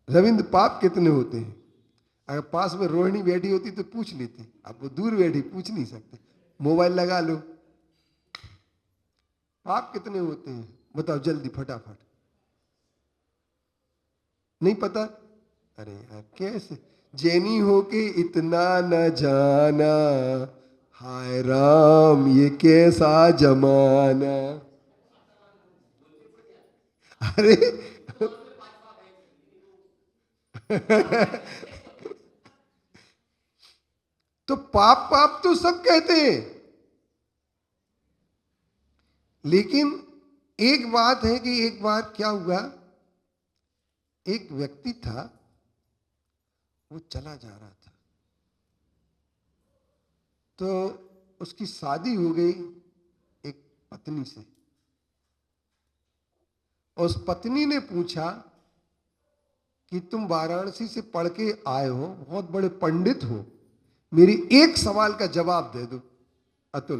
रविंद्र, पाप कितने होते हैं? अगर पास में रोहिणी बैठी होती तो पूछ लेते, अब वो दूर बैठी पूछ नहीं सकते। मोबाइल लगा लो। पाप कितने होते हैं बताओ जल्दी फटाफट। नहीं पता? अरे यार कैसे जैनी हो के इतना न जाना, हाय राम ये कैसा जमाना। अरे तो पाप पाप तो सब कहते हैं, लेकिन एक बात है कि एक बार क्या हुआ, एक व्यक्ति था, वो चला जा रहा था, तो उसकी शादी हो गई एक पत्नी से। उस पत्नी ने पूछा कि तुम वाराणसी से पढ़ के आए हो, बहुत बड़े पंडित हो, मेरी एक सवाल का जवाब दे दो। अतुल,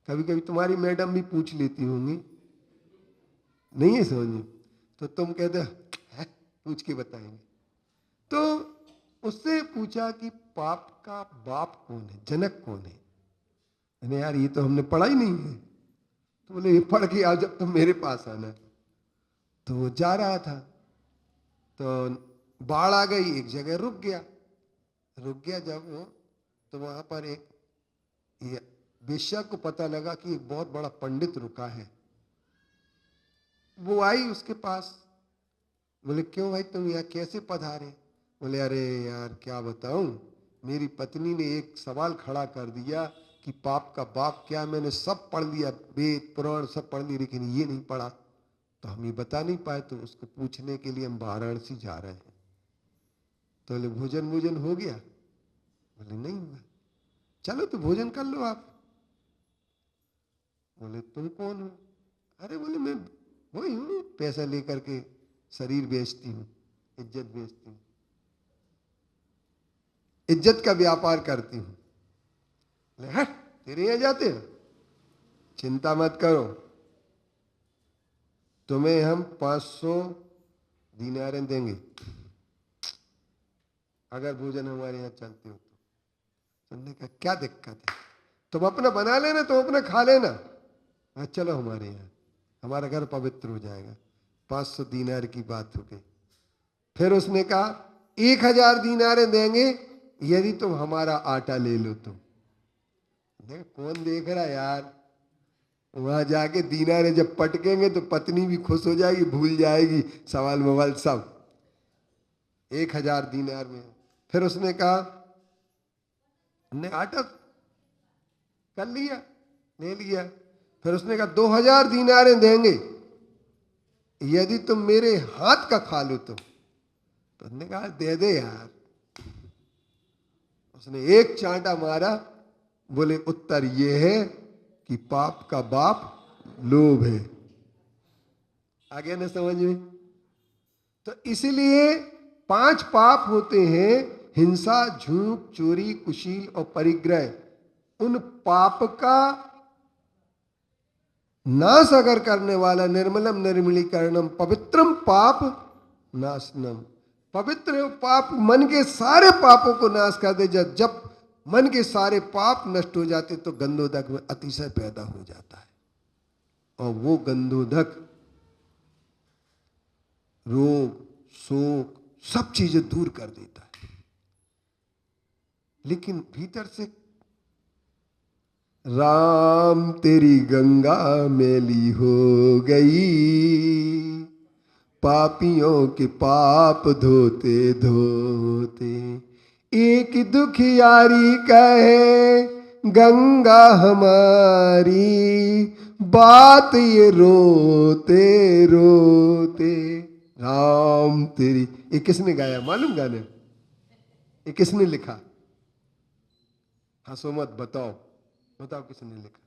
कभी कभी तुम्हारी मैडम भी पूछ लेती होंगी, नहीं है समझ में, तो तुम कहते हैं पूछ के बताएंगे। तो उससे पूछा कि पाप का बाप कौन है, जनक कौन है? मैंने यार ये तो हमने पढ़ा ही नहीं है। तो बोले ये पढ़ के आओ जब तुम मेरे पास आना। तो वो जा रहा था, तो बाढ़ आ गई, एक जगह रुक गया। जब वो, तो वहां पर एक ये वेश्या को पता लगा कि एक बहुत बड़ा पंडित रुका है। वो आई उसके पास। बोले क्यों भाई तुम यहाँ कैसे पधारे? बोले अरे यार क्या बताऊं, मेरी पत्नी ने एक सवाल खड़ा कर दिया कि पाप का बाप क्या। मैंने सब पढ़ लिया, वेद पुराण सब पढ़ लिया, लेकिन ये नहीं पढ़ा, तो हम ये बता नहीं पाए, तो उसको पूछने के लिए हम वाराणसी जा रहे हैं। तो बोले भोजन भोजन हो गया? बोले नहीं हुआ। चलो तो भोजन कर लो आप। बोले तुम कौन हो? अरे बोले मैं वही हूँ, पैसा लेकर के शरीर बेचती हूँ, इज्जत बेचती हूँ, इज्जत का व्यापार करती हूँ। बोले हट, तेरे यहाँ जाते हो? चिंता मत करो, तुम्हें हम 500 दीनारें देंगे अगर भोजन हमारे यहाँ चलते हो तो। तुमने कहा क्या दिक्कत है, तुम अपना बना लेना, तुम अपना खा लेना, चलो हमारे यहाँ, हमारा घर पवित्र हो जाएगा। 500 दीनार की बात हो गई। फिर उसने कहा 1000 दीनारें देंगे यदि तुम हमारा आटा ले लो। तुम देख कौन देख रहा यार, वहां जाके दीनारें जब पटकेंगे तो पत्नी भी खुश हो जाएगी, भूल जाएगी सवाल मवाल सब। 1000 दीनार में फिर उसने कहा, हमने आटा कर लिया, ले लिया। फिर उसने कहा 2000 दीनारें देंगे यदि तुम मेरे हाथ का खा लो। तो उसने कहा दे दे यार। उसने एक चांटा मारा, बोले उत्तर ये है कि पाप का बाप लोभ है। आ गया ना समझ में? तो इसलिए 5 पाप होते हैं, हिंसा, झूठ, चोरी, कुशील और परिग्रह। उन पाप का नाश अगर करने वाला निर्मलम निर्मलीकरणम पवित्रम पाप नाशनम, पवित्र पाप मन के सारे पापों को नाश कर दे। जब मन के सारे पाप नष्ट हो जाते तो गंधोदक में अतिशय पैदा हो जाता है, और वो गंधोदक रोग शोक सब चीजें दूर कर देता है। लेकिन भीतर से राम तेरी गंगा मैली हो गई, पापियों के पाप धोते धोते। एक दुखियारी कहे गंगा हमारी, बात ये रोते रोते। राम तेरी, ये किसने गाया मालूम गाने? ये किसने लिखा? हंसो मत, बताओ बताओ किसने लिखा?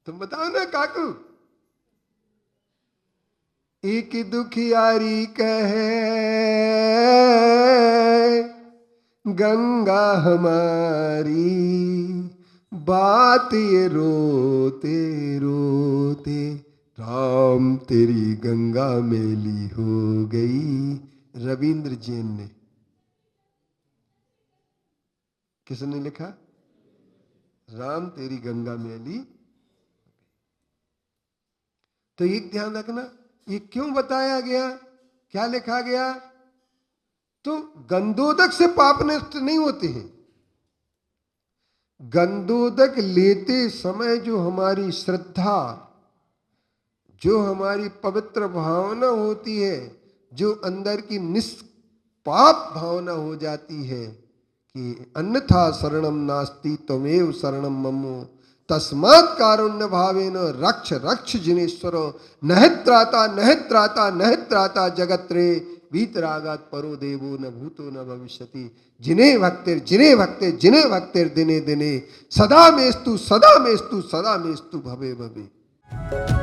तुम बताओ ना काकू। एक दुखियारी कहे गंगा हमारी बात ये रोते रोते, राम तेरी गंगा मैली हो गई। रविंद्र जैन ने, किसने लिखा? राम तेरी गंगा मैली। तो एक ध्यान रखना, ये क्यों बताया गया, क्या लिखा गया? तो गंधोदक से पाप नष्ट नहीं होते हैं। गंधोदक लेते समय जो हमारी श्रद्धा, जो हमारी पवित्र भावना होती है, जो अंदर की निष्पाप भावना हो जाती है कि अन्यथा शरणम नास्ति त्वमेव शरणम मम, तस्मात् कारुण्य भावेन रक्ष रक्ष जिनेश्वरो, नहित्राता नहित्राता नहित्राता जगत्रे, वीतरागात परो देवो न भूतो न भविष्यति, जिने भक्तिर जिने भक्तिर जिने भक्तिर दिने दिने, सदा मेस्तु सदा मेस्तु सदा मेस्तु भवे भवे।